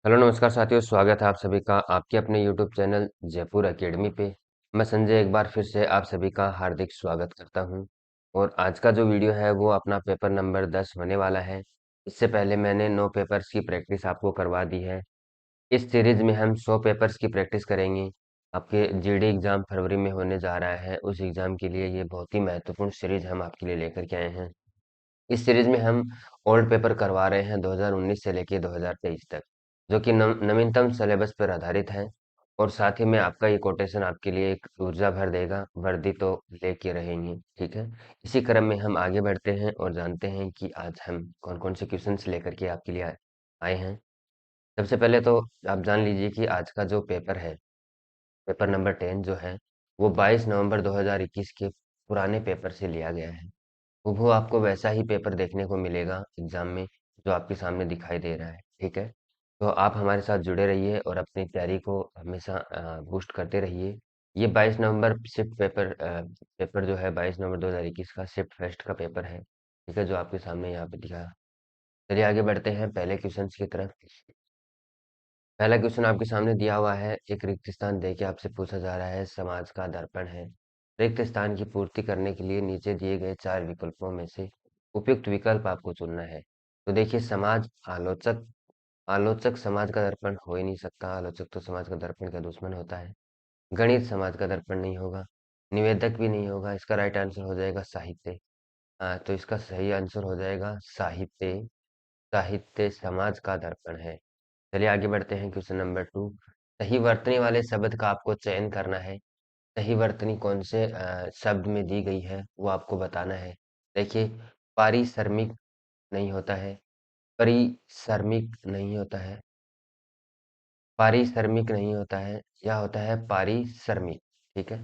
Hello नमस्कार साथियों, स्वागत है आप सभी का आपके अपने यूट्यूब चैनल जयपुर एकेडमी पे। मैं संजय एक बार फिर से आप सभी का हार्दिक स्वागत करता हूं। और आज का जो वीडियो है वो अपना पेपर नंबर 10 होने वाला है। इससे पहले मैंने 9 पेपर्स की प्रैक्टिस आपको करवा दी है। इस सीरीज में हम 100 पेपर्स की प्रैक्टिस करेंगे। आपके जीडी एग्जाम फरवरी में होने जा रहा है, उस एग्जाम के लिए ये बहुत ही महत्वपूर्ण सीरीज हम आपके लिए लेकर के आए हैं। इस सीरीज में हम ओल्ड पेपर करवा रहे हैं 2019 से लेके 2023 तक, जो कि नवीनतम सिलेबस पर आधारित है। और साथ ही में आपका ये कोटेशन आपके लिए एक ऊर्जा भर देगा, वर्दी तो लेके रहेंगे, ठीक है। इसी क्रम में हम आगे बढ़ते हैं और जानते हैं कि आज हम कौन कौन से क्वेश्चंस लेकर के आपके लिए आए हैं। सबसे पहले तो आप जान लीजिए कि आज का जो पेपर है, पेपर नंबर 10 जो है, वो 22 नवंबर 2021 के पुराने पेपर से लिया गया है। हूबहू आपको वैसा ही पेपर देखने को मिलेगा एग्जाम में, जो आपके सामने दिखाई दे रहा है, ठीक है। तो आप हमारे साथ जुड़े रहिए और अपनी तैयारी को हमेशा बूस्ट करते रहिए। ये 22 नवंबर शिफ्ट पेपर जो है 22 नवंबर 2021 का शिफ्ट फर्स्ट का पेपर है, ठीक है, जो आपके सामने यहाँ पे दिखा। चलिए आगे बढ़ते हैं पहले क्वेश्चन की तरफ। पहला क्वेश्चन आपके सामने दिया हुआ है, एक रिक्त स्थान दे के आपसे पूछा जा रहा है, समाज का दर्पण है। रिक्त स्थान की पूर्ति करने के लिए नीचे दिए गए 4 विकल्पों में से उपयुक्त विकल्प आपको चुनना है। तो देखिए, समाज आलोचक, आलोचक समाज का दर्पण हो ही नहीं सकता, आलोचक तो समाज का दर्पण का दुश्मन होता है। गणित समाज का दर्पण नहीं होगा, निवेदक भी नहीं होगा। इसका राइट आंसर हो जाएगा साहित्य। तो इसका सही आंसर हो जाएगा साहित्य। साहित्य समाज का दर्पण है। चलिए आगे बढ़ते हैं क्वेश्चन नंबर 2। सही वर्तनी वाले शब्द का आपको चयन करना है। सही वर्तनी कौन से शब्द में दी गई है वो आपको बताना है। देखिए, पारिश्रमिक नहीं होता है, परिश्रमिक नहीं होता है, पारिश्रमिक नहीं होता है, या होता है पारिश्रमिक, ठीक है।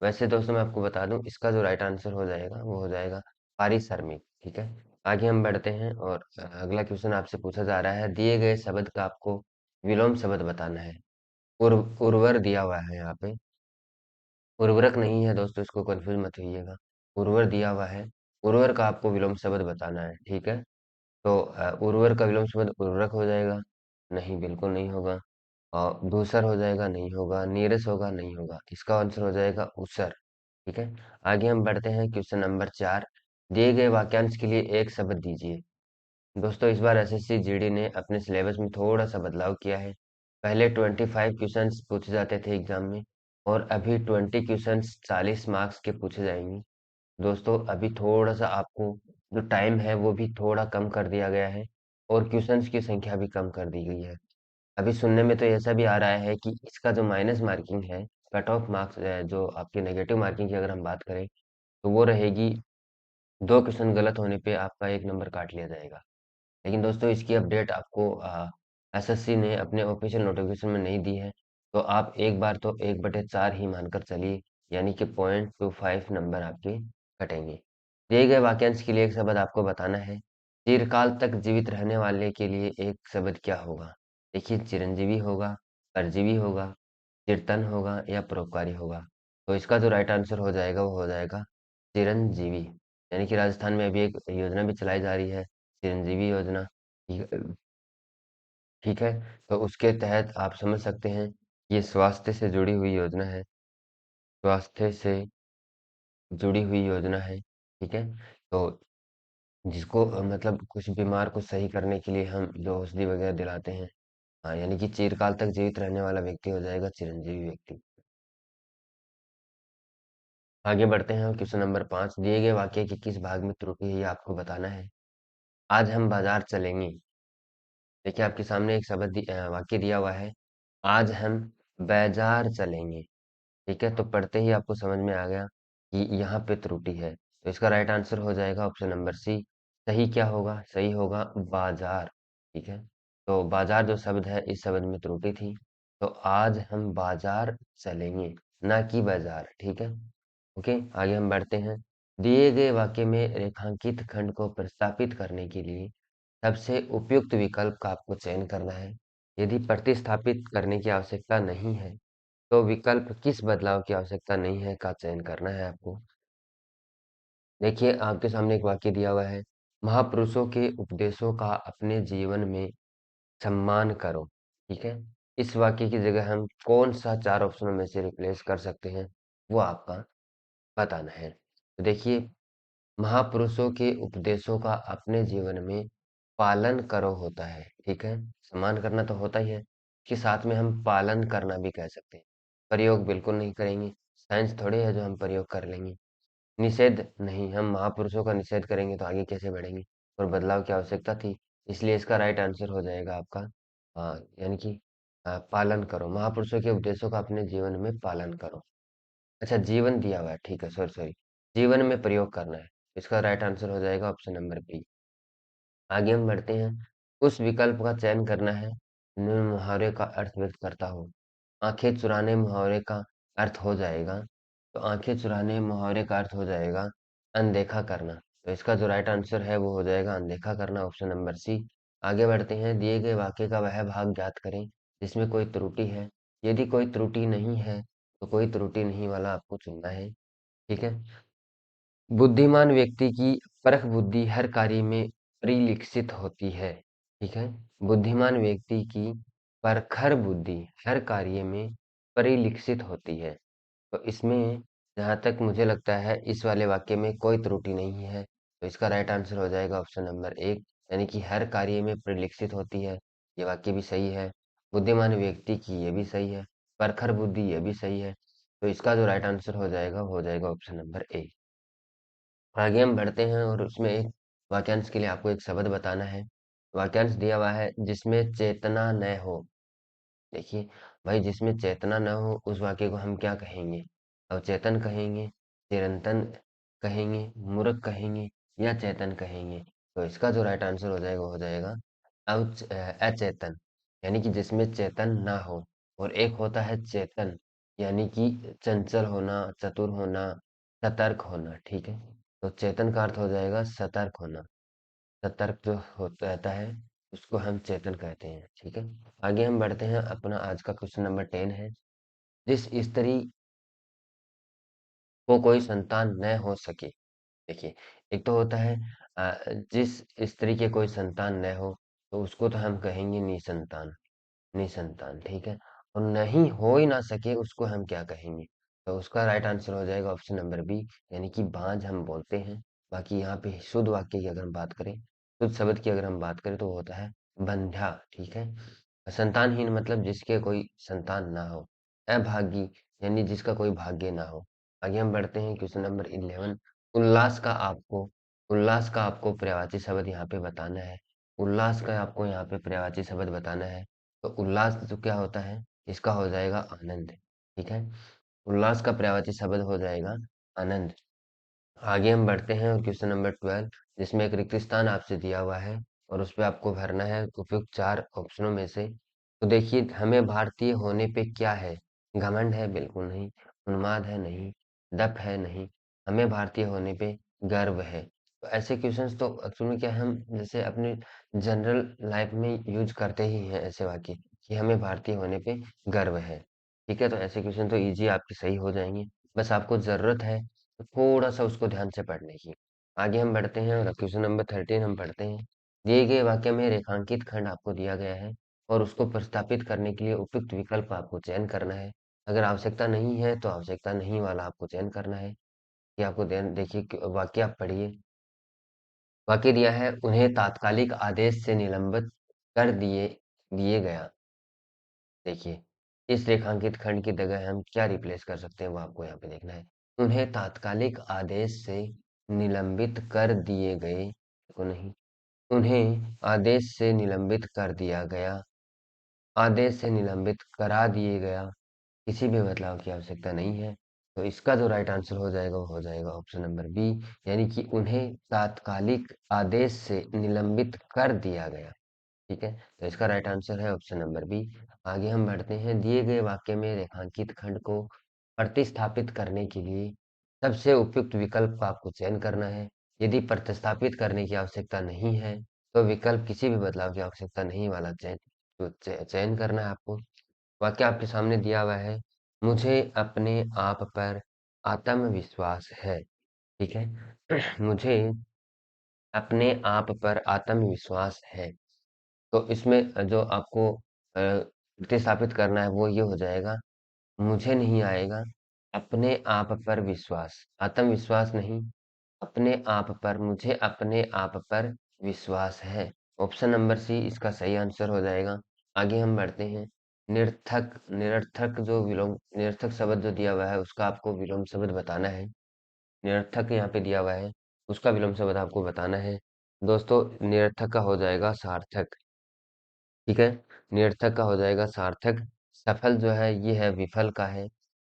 वैसे दोस्तों मैं आपको बता दूं, इसका जो राइट आंसर हो जाएगा वो हो जाएगा पारिश्रमिक, ठीक है। आगे हम बढ़ते हैं और अगला क्वेश्चन आपसे पूछा जा रहा है, दिए गए शब्द का आपको विलोम शब्द बताना है। उर्वर दिया हुआ है यहाँ पे, उर्वरक नहीं है दोस्तों, इसको कंफ्यूज मत होइएगा। उर्वर दिया हुआ है, उर्वर का आपको विलोम शब्द बताना है, ठीक है। तो उर्वर का विलोम शब्द उर्वरक हो जाएगा? नहीं, बिल्कुल नहीं होगा। और धूसर हो जाएगा? नहीं होगा। नीरस होगा? नहीं होगा। इसका आंसर हो जाएगा ऊसर, ठीक है। आगे हम बढ़ते हैं क्वेश्चन नंबर 4। दिए गए वाक्यांश के लिए एक शब्द दीजिए। दोस्तों इस बार एसएससी जीडी ने अपने सिलेबस में थोड़ा सा बदलाव किया है। पहले 25 क्वेश्चंस पूछे जाते थे एग्जाम में, और अभी 20 क्वेश्चंस 40 मार्क्स के पूछे जाएंगे। दोस्तों अभी थोड़ा सा आपको जो टाइम है वो भी थोड़ा कम कर दिया गया है, और क्वेश्चंस की संख्या भी कम कर दी गई है। अभी सुनने में तो ऐसा भी आ रहा है कि इसका जो माइनस मार्किंग है, कट ऑफ मार्क्स, जो आपकी नेगेटिव मार्किंग की अगर हम बात करें, तो वो रहेगी 2 क्वेश्चन गलत होने पे आपका 1 नंबर काट लिया जाएगा। लेकिन दोस्तों इसकी अपडेट आपको एसएससी ने अपने ऑफिशियल नोटिफिकेशन में नहीं दी है। तो आप एक बार तो 1/4 ही मानकर चलिए, यानी कि 0.25 नंबर आपके कटेंगे। दिए गए वाक्यांश के लिए एक शब्द आपको बताना है। चिरकाल तक जीवित रहने वाले के लिए एक शब्द क्या होगा? देखिए, चिरंजीवी होगा, परजीवी होगा, कीर्तन होगा, या परोपकारी होगा। तो इसका जो राइट आंसर हो जाएगा वो हो जाएगा चिरंजीवी। यानी कि राजस्थान में अभी एक योजना भी चलाई जा रही है, चिरंजीवी योजना, ठीक ठीक है। तो उसके तहत आप समझ सकते हैं, ये स्वास्थ्य से जुड़ी हुई योजना है, स्वास्थ्य से जुड़ी हुई योजना है, ठीक है। तो जिसको मतलब कुछ बीमार को सही करने के लिए हम जो औषधि वगैरह दिलाते हैं, हाँ, यानी कि चिरकाल तक जीवित रहने वाला व्यक्ति हो जाएगा चिरंजीवी व्यक्ति। आगे बढ़ते हैं क्वेश्चन नंबर 5। दिए गए वाक्य के किस भाग में त्रुटि है ये आपको बताना है। आज हम बाजार चलेंगे। देखिए आपके सामने एक वाक्य दिया हुआ है, आज हम बाजार चलेंगे, ठीक है। तो पढ़ते ही आपको समझ में आ गया कि यहाँ पे त्रुटि है। तो इसका राइट आंसर हो जाएगा ऑप्शन नंबर सी। सही क्या होगा? सही होगा बाजार, ठीक है। तो बाजार जो शब्द है, इस शब्द में त्रुटि थी। तो आज हम बाजार चलेंगे, ना कि बाजार, ठीक है। ओके, आगे हम बढ़ते हैं। दिए गए वाक्य में रेखांकित खंड को प्रस्तापित करने के लिए सबसे उपयुक्त विकल्प का आपको चयन करना है। यदि प्रतिस्थापित करने की आवश्यकता नहीं है, तो विकल्प किस बदलाव की आवश्यकता नहीं है का चयन करना है आपको। देखिए आपके सामने एक वाक्य दिया हुआ है, महापुरुषों के उपदेशों का अपने जीवन में सम्मान करो। ठीक है? इस वाक्य की जगह हम कौन-सा 4 ऑप्शनों में से रिप्लेस कर सकते हैं, वो आपका बताना है। तो देखिए, महापुरुषों के उपदेशों का अपने जीवन में पालन करो होता है, ठीक है? सम्मान करना तो होता ही है, कि साथ में हम पालन करना भी कह सकते हैं। प्रयोग बिल्कुल नहीं करेंगे, साइंस थोड़ी है जो हम प्रयोग कर लेंगे। निषेध नहीं, हम महापुरुषों का निषेध करेंगे तो आगे कैसे बढ़ेंगे? और बदलाव की आवश्यकता थी, इसलिए इसका राइट आंसर हो जाएगा आपका यानी कि पालन करो, महापुरुषों के उपदेशों का अपने जीवन में पालन करो। अच्छा, जीवन दिया हुआ है, ठीक है, सॉरी, सॉरी। जीवन में प्रयोग करना है, इसका राइट आंसर हो जाएगा ऑप्शन नंबर बी। आगे हम बढ़ते हैं, उस विकल्प का चयन करना है, जिनमें मुहावरे का अर्थ व्यक्त करता हो। आंखें चुराने मुहावरे का अर्थ हो जाएगा, तो आंखें चुराने मुहावरे का अर्थ हो जाएगा अनदेखा करना। तो इसका जो राइट आंसर है वो हो जाएगा अनदेखा करना, ऑप्शन नंबर सी। आगे बढ़ते हैं, दिए गए वाक्य का वह भाग ज्ञात करें जिसमें कोई त्रुटि है। यदि कोई त्रुटि नहीं है, तो कोई त्रुटि नहीं वाला आपको चुनना है, ठीक है? बुद्धिमान व्यक्ति की परख बुद्धि हर कार्य में परिलक्षित होती है, ठीक है? बुद्धिमान व्यक्ति की परखर बुद्धि हर कार्य में परिलक्षित होती है। तो इसमें जहाँ तक मुझे लगता है इस वाले वाक्य में कोई त्रुटि नहीं है, तो इसका राइट आंसर हो जाएगा ऑप्शन नंबर 1, यानी कि हर कार्य में परिलक्षित होती है। ये वाक्य भी सही है। बुद्धिमान व्यक्ति की ये भी सही है। परखर बुद्धि ये भी सही है। तो इसका जो राइट आंसर हो जाएगा वो हो जाएगा ऑप्शन नंबर ए। आगे हम बढ़ते हैं और उसमें एक वाक्यांश के लिए आपको एक शब्द बताना है। वाक्यांश दिया हुआ है, जिसमें चेतना न हो। देखिए, भाई जिसमें चेतना न हो उस वाक्य को हम क्या कहेंगे? अवचेतन कहेंगे, चिरंतन कहेंगे, मूर्ख कहेंगे या चेतन कहेंगे? तो इसका जो राइट आंसर हो जाएगा वो हो जाएगा अचेतन, यानी कि जिसमें चेतन ना हो। और एक होता है चेतन, यानी कि चंचल होना, चतुर होना, सतर्क होना, ठीक है? तो चेतन का अर्थ हो जाएगा सतर्क होना। सतर्क जो होता रहता है उसको हम चेतन कहते हैं, ठीक है? आगे हम बढ़ते हैं, अपना आज का क्वेश्चन नंबर 10 है। जिस स्त्री को कोई संतान न हो सके, देखिए, एक तो होता है जिस स्त्री के कोई संतान न हो, तो उसको तो हम कहेंगे निसंतान, निसंतान, ठीक है? और नहीं हो ही ना सके उसको हम क्या कहेंगे? तो उसका राइट आंसर हो जाएगा ऑप्शन नंबर बी, यानी कि बांझ हम बोलते हैं। बाकी यहाँ पे शुद्ध वाक्य की अगर हम बात करें, शुद्ध शब्द की अगर हम बात करें तो वो होता है बंध्या, ठीक है? संतानहीन मतलब जिसके कोई संतान ना हो। अभागी यानी जिसका कोई भाग्य ना हो। आगे हम बढ़ते हैं, क्वेश्चन नंबर 11। उल्लास का आपको उल्लास का आपको पर्यायवाची शब्द यहाँ पे बताना है। उल्लास का आपको यहाँ पे पर्यायवाची शब्द बताना है। तो उल्लास तो क्या होता है? इसका हो जाएगा आनंद, ठीक है? उल्लास का पर्यायवाची शब्द हो जाएगा आनंद। आगे हम बढ़ते हैं और क्वेश्चन नंबर 12, जिसमें एक रिक्त स्थान आपसे दिया हुआ है और उस पे आपको भरना है उपयुक्त 4 ऑप्शनों में से। तो देखिए, हमें भारतीय होने पे क्या है? घमंड है? बिल्कुल नहीं। उन्माद है? नहीं। दप है? नहीं। हमें भारतीय होने पे गर्व है। तो ऐसे क्वेश्चंस तो एक्चुअल में क्या है, हम जैसे अपने जनरल लाइफ में यूज करते ही हैं ऐसे वाक्य, कि हमें भारतीय होने पे गर्व है। ठीक है? तो ऐसे क्वेश्चन तो ईज़ी आपके सही हो जाएँगे। बस आपको ज़रूरत है तो थोड़ा-सा उसको ध्यान से पढ़ने की। आगे हम बढ़ते हैं और क्वेश्चन नंबर 13 हम पढ़ते हैं। दिए गए वाक्य में रेखांकित खंड आपको दिया गया है और उसको प्रस्तापित करने के लिए उपयुक्त विकल्प आपको चयन करना है। अगर आवश्यकता नहीं है तो आवश्यकता नहीं वाला आपको चयन करना है। ये आपको देखिए वाक्य आप पढ़िए। वाक्य दिया है, उन्हें तात्कालिक आदेश से निलंबित कर दिए गया। देखिए, इस रेखांकित खंड की जगह हम क्या रिप्लेस कर सकते हैं वो आपको यहाँ पे देखना है। उन्हें तात्कालिक आदेश से निलंबित कर दिए गए को नहीं, उन्हें आदेश से निलंबित कर दिया गया, आदेश से निलंबित करा दिए गया, किसी भी बदलाव की आवश्यकता नहीं है। तो इसका जो राइट आंसर हो जाएगा वो हो जाएगा ऑप्शन नंबर बी, यानी कि उन्हें तात्कालिक आदेश से निलंबित कर दिया गया। ठीक है? तो इसका राइट आंसर है ऑप्शन नंबर बी। आगे हम बढ़ते हैं, दिए गए वाक्य में रेखांकित खंड को प्रतिस्थापित करने के लिए सबसे उपयुक्त विकल्प का आपको चयन करना है। यदि प्रतिस्थापित करने की आवश्यकता नहीं है, तो विकल्प किसी भी बदलाव की आवश्यकता नहीं वाला चयन करना है आपको। वाक्य आपके सामने दिया हुआ है, मुझे अपने आप पर आत्मविश्वास है। ठीक है? मुझे अपने आप पर आत्मविश्वास है। तो इसमें जो आपको प्रतिस्थापित करना है वो ये हो जाएगा, मुझे नहीं आएगा अपने आप पर विश्वास, आत्मविश्वास नहीं, अपने आप पर, मुझे अपने आप पर विश्वास है। ऑप्शन नंबर सी इसका सही आंसर हो जाएगा। आगे हम बढ़ते हैं। निरर्थक, निरर्थक जो विलोम, निरर्थक शब्द जो दिया हुआ है उसका आपको विलोम शब्द बताना है। निरर्थक यहाँ पे दिया हुआ है, उसका विलोम शब्द आपको बताना है। दोस्तों निरर्थक का हो जाएगा सार्थक, ठीक है। निरर्थक का हो जाएगा सार्थक। सफल जो है ये है विफल का है,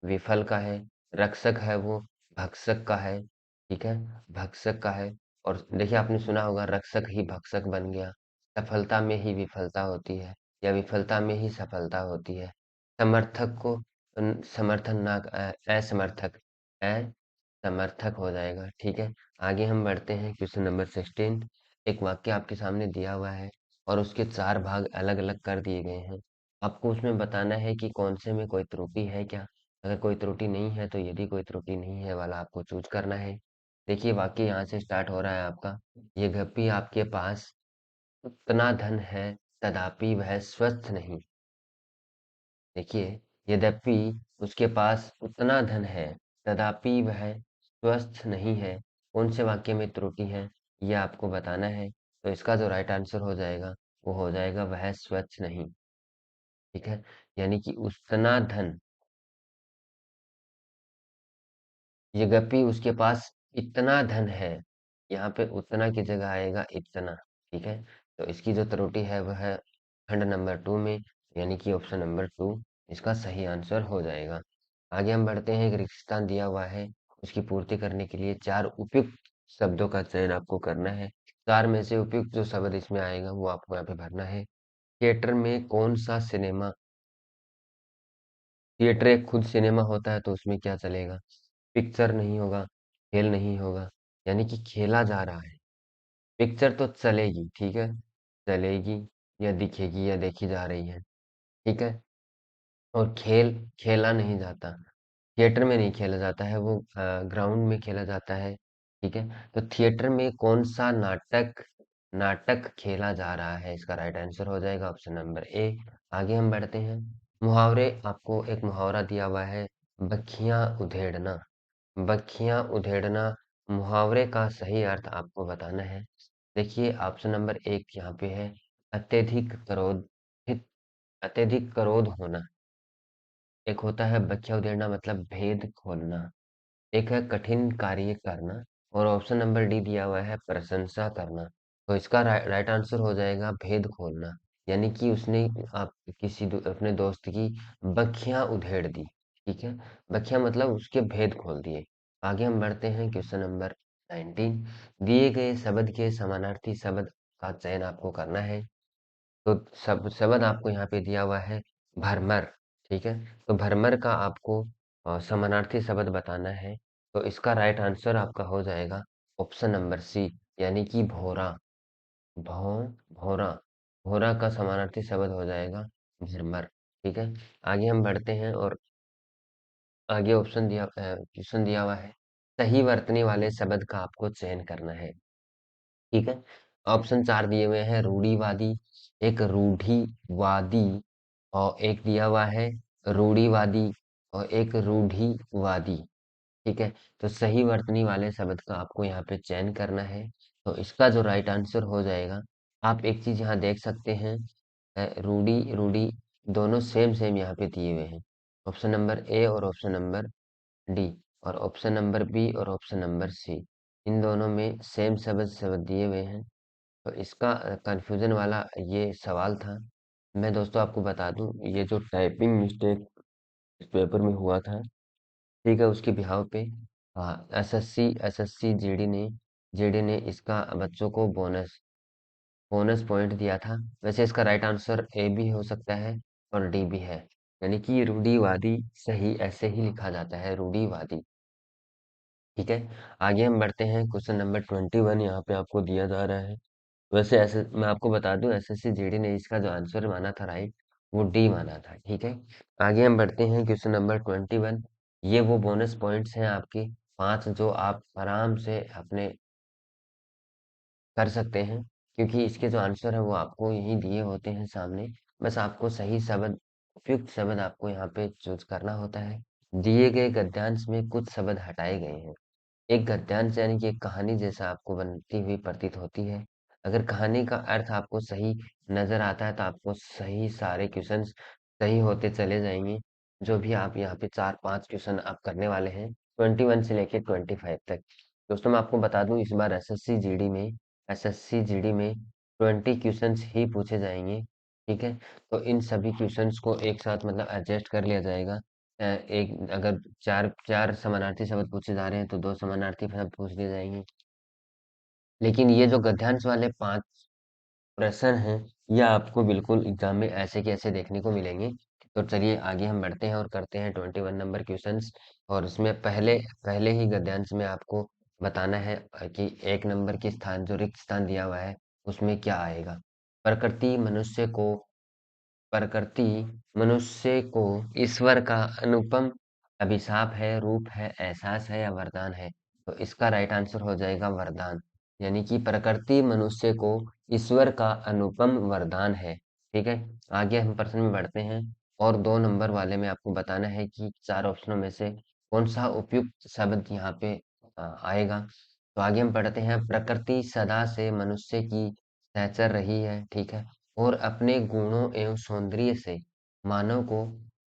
विफल का है। रक्षक है वो भक्षक का है, ठीक है, भक्षक का है। और देखिए आपने सुना होगा रक्षक ही भक्षक बन गया। सफलता में ही विफलता होती है या विफलता में ही सफलता होती है। समर्थक को समर्थन ना असमर्थक, असमर्थक हो जाएगा, ठीक है। आगे हम बढ़ते हैं क्वेश्चन नंबर 16। एक वाक्य आपके सामने दिया हुआ है और उसके 4 भाग अलग-अलग कर दिए गए हैं। आपको उसमें बताना है कि कौन से में कोई त्रुटि है क्या? अगर कोई त्रुटि नहीं है तो यदि कोई त्रुटि नहीं है वाला आपको चूज़ करना है। देखिए वाक्य यहाँ से स्टार्ट हो रहा है आपका, यद्यपि आपके पास उतना धन है, तथापि वह स्वस्थ नहीं। देखिए, यद्यपि उसके पास उतना धन है, तथापि वह स्वस्थ नहीं है। कौन से वाक्य में त्रुटि है, ये आपको बताना है। तो इसका जो राइट आंसर हो जाएगा, वो हो जाएगा वह स्वच्छ नहीं, ठीक है? यानी कि उतना धन, यद्यपि उसके पास इतना धन है, यहाँ पे उतना की जगह आएगा इतना, ठीक है? तो इसकी जो त्रुटि है वह है खंड नंबर 2 में, यानी कि ऑप्शन नंबर 2 इसका सही आंसर हो जाएगा। आगे हम बढ़ते हैं, एक रिक्तस्थान दिया हुआ है, उसकी पूर्ति करने के लिए 4 उपयुक्त शब्दों का चयन आपको करना है। 4 में से उपयुक्त जो शब्द इसमें आएगा वो आपको यहाँ पे भरना है। थिएटर में कौन-सा सिनेमा, थिएटर एक खुद सिनेमा होता है तो उसमें क्या चलेगा? पिक्चर नहीं होगा, खेल नहीं होगा, यानी कि खेला जा रहा है। पिक्चर तो चलेगी, ठीक है? चलेगी या दिखेगी या देखी जा रही है, ठीक है? और खेल खेला नहीं जाता, थिएटर में नहीं खेला जाता है, वो ग्राउंड में खेला जाता है, ठीक है? तो थिएटर में कौन-सा नाटक नाटक खेला जा रहा है, इसका राइट आंसर हो जाएगा ऑप्शन नंबर ए। आगे हम बढ़ते हैं। मुहावरे, आपको एक मुहावरा दिया हुआ है, बखियाँ उधेड़ना। बखियाँ उधेड़ना मुहावरे का सही अर्थ आपको बताना है। देखिए ऑप्शन नंबर 1 यहाँ पे है, अत्यधिक क्रोधित, अत्यधिक क्रोध होना। एक होता है बखिया उधेड़ना मतलब भेद खोलना। एक है कठिन कार्य करना और ऑप्शन नंबर डी दिया हुआ है प्रशंसा करना। तो इसका राइट आंसर हो जाएगा भेद खोलना, यानी कि उसने आप किसी अपने दोस्त की बखियां उधेड़ दी, ठीक है। बखियां मतलब उसके भेद खोल दिए। आगे हम बढ़ते हैं क्वेश्चन नंबर 19। दिए गए शब्द के समानार्थी शब्द का चयन आपको करना है। तो शब्द आपको यहाँ पे दिया हुआ है भरमर, ठीक है। तो भरमर का आपको समानार्थी शब्द बताना है। तो इसका राइट आंसर आपका हो जाएगा ऑप्शन नंबर सी, यानी कि भौरा। भौ भौरा, भौरा का समानार्थी शब्द हो जाएगा भरमर, ठीक है। आगे हम बढ़ते हैं और आगे क्वेश्चन दिया हुआ है, सही वर्तनी वाले शब्द का आपको चयन करना है, ठीक है। ऑप्शन 4 दिए हुए हैं, रूढ़िवादी, एक रूढ़िवादी, और एक दिया हुआ है रूढ़िवादी और एक रूढ़िवादी, ठीक है। तो सही वर्तनी वाले शब्द का आपको यहाँ पे चयन करना है। तो इसका जो राइट आंसर हो जाएगा, आप एक चीज यहाँ देख सकते हैं, रूढ़ी रूढ़ी दोनों सेम सेम यहाँ पे दिए हुए हैं, ऑप्शन नंबर ए और ऑप्शन नंबर डी, और ऑप्शन नंबर बी और ऑप्शन नंबर सी, इन दोनों में सेम शब्द शब्द दिए हुए हैं। तो इसका कन्फ्यूजन वाला ये सवाल था। मैं दोस्तों आपको बता दूं, ये जो टाइपिंग मिस्टेक इस पेपर में हुआ था, ठीक है, उसके बिहाव पे एसएससी जीडी ने इसका बच्चों को बोनस बोनस पॉइंट दिया था। वैसे इसका राइट आंसर ए भी हो सकता है और डी भी है, यानी कि रूढ़िवादी सही ऐसे ही लिखा जाता है, रूढ़िवादी, ठीक है। आगे हम बढ़ते हैं, क्वेश्चन नंबर 21 यहाँ पे आपको दिया जा रहा है। वैसे ऐसे मैं आपको बता दूं, एसएससी जीडी ने इसका जो आंसर माना था राइट, वो डी माना था, ठीक है। आगे हम बढ़ते हैं, क्वेश्चन नंबर 21। ये वो बोनस पॉइंट्स हैं आपके 5 जो आप आराम से अपने कर सकते हैं, क्योंकि इसके जो आंसर है वो आपको यहीं दिए होते हैं सामने। बस आपको सही शब्द, उपयुक्त शब्द आपको यहाँ पे चूज़ करना होता है। दिए गए गद्यांश में कुछ शब्द हटाए गए हैं। एक गद्यांश यानी कि एक कहानी जैसा आपको बनती हुई प्रतीत होती है। अगर कहानी का अर्थ आपको सही नज़र आता है, तो आपको सही सारे क्वेश्चंस सही होते चले जाएँगे। जो भी आप यहाँ पे 4-5 क्वेश्चन आप करने वाले हैं, 21 से लेके 25 तक। दोस्तों मैं आपको बता दूँ, इस बार एसएससी जीडी में 20 क्वेश्चंस ही पूछे जाएँगे, ठीक है? तो इन सभी क्वेश्चंस को एक साथ मतलब एडजस्ट कर लिया जाएगा। एक अगर 4 समानार्थी शब्द पूछे जा रहे हैं, तो 2 समानार्थी शब्द पूछ लिए जाएँगे। लेकिन ये जो गद्यांश वाले 5 प्रश्न हैं, ये आपको बिल्कुल एग्ज़ाम में ऐसे के ऐसे देखने को मिलेंगे। तो चलिए आगे हम बढ़ते हैं और करते हैं 21 नंबर क्वेश्चंस। और इसमें पहले पहले ही गद्यांश में आपको बताना है कि 1 नंबर के स्थान, जो रिक्त स्थान दिया हुआ है, उसमें क्या आएगा? प्रकृति मनुष्य को प्रकृति मनुष्य को ईश्वर का अनुपम अभिशाप है, रूप है, एहसास है या वरदान है? तो इसका राइट आंसर हो जाएगा वरदान। यानी कि प्रकृति मनुष्य को ईश्वर का अनुपम वरदान है। ठीक है? आगे हम प्रश्न में बढ़ते हैं और 2 नंबर वाले में आपको बताना है कि 4 ऑप्शनों में से कौन-सा उपयुक्त शब्द यहाँ पे आएगा। तो आगे हम पढ़ते हैं, प्रकृति सदा से मनुष्य की सहचर रही है, ठीक है? और अपने गुणों एवं सौंदर्य से मानव को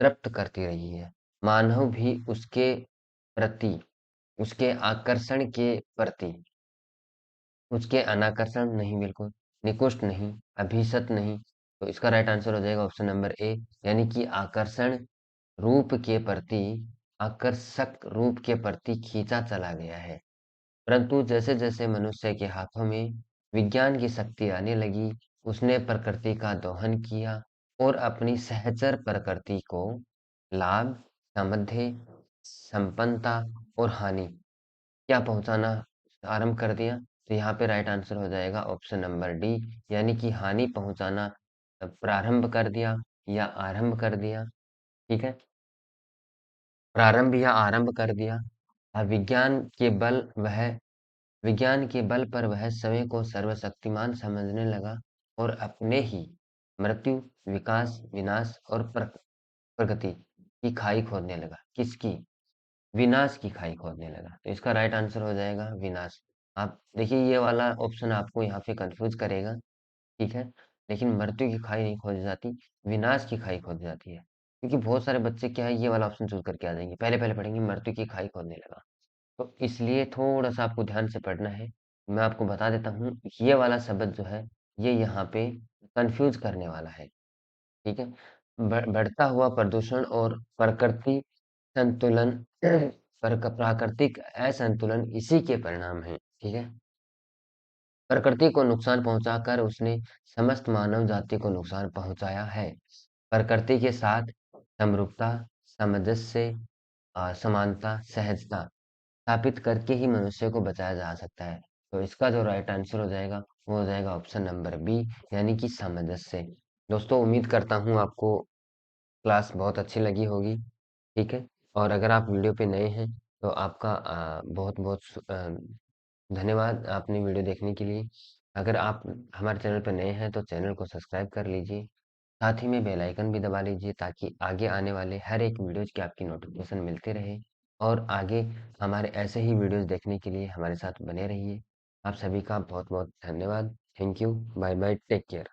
तृप्त करती रही है। मानव भी प्रति उसके आकर्षण के प्रति उसके अनाकर्षण नहीं, बिल्कुल निकुष्ट नहीं, अभिसत नहीं। तो इसका राइट आंसर हो जाएगा ऑप्शन नंबर ए, यानी कि रूप के प्रति आकर्षक रूप के प्रति खींचा चला गया है। परंतु जैसे-जैसे मनुष्य के हाथों में विज्ञान की शक्ति आने लगी, उसने प्रकृति का दोहन किया और अपनी सहचर प्रकृति को लाभ, समृद्धि, संपन्नता और हानि क्या पहुँचाना आरंभ कर दिया। तो यहाँ पे राइट आंसर हो जाएगा ऑप्शन नंबर डी, यानी कि हानि पहुँचाना प्रारंभ कर दिया या आरंभ कर दिया। ठीक है? प्रारंभ या आरंभ कर दिया। विज्ञान के बल पर वह स्वयं को सर्वशक्तिमान समझने लगा और अपने ही मृत्यु, विकास, विनाश और प्रगति की खाई खोदने लगा। किसकी? विनाश की खाई खोदने लगा। तो इसका राइट आंसर हो जाएगा विनाश। आप देखिए, ये वाला ऑप्शन आपको यहाँ पे कंफ्यूज करेगा, ठीक है? लेकिन मृत्यु की खाई नहीं खोदी जाती, विनाश की खाई खोदी जाती है। क्योंकि बहुत सारे बच्चे क्या है, ये वाला ऑप्शन चूज़ करके आ जाएँगे। पहले-पहले पढ़ेंगे मृत्यु की खाई खोदने लगा। तो इसलिए थोड़ा-सा आपको ध्यान से पढ़ना है। मैं आपको बता देता हूँ, ये वाला शब्द जो है, ये यहाँ पे कन्फ्यूज़ करने वाला है, ठीक है? बढ़ता हुआ प्रदूषण और प्रकृति संतुलन प्राकृतिक असंतुलन इसी के परिणाम हैं, ठीक है? प्रकृति को नुकसान पहुँचाकर उसने समस्त मानव जाति को नुकसान पहुँचाया है। प्रकृति के साथ समरूपता, सामंजस्य, समानता, सहजता स्थापित करके ही मनुष्य को बचाया जा सकता है। तो इसका जो राइट आंसर हो जाएगा, वो हो जाएगा ऑप्शन नंबर बी, यानी कि सामंजस्य। दोस्तों उम्मीद करता हूँ आपको क्लास बहुत अच्छी लगी होगी, ठीक है? और अगर आप वीडियो पे नए हैं, तो आपका बहुत-बहुत धन्यवाद आपने वीडियो देखने के लिए। अगर आप हमारे चैनल पे नए हैं, तो चैनल को सब्सक्राइब कर लीजिए। साथ ही में बेल आइकन भी दबा लीजिए, ताकि आगे आने वाले हर एक वीडियोज़ की आपकी नोटिफ़िकेशन मिलती रहे। और आगे हमारे ऐसे ही वीडियोज़ देखने के लिए हमारे साथ बने रहिए। आप सभी का बहुत-बहुत धन्यवाद। Thank you. Bye bye. Take care.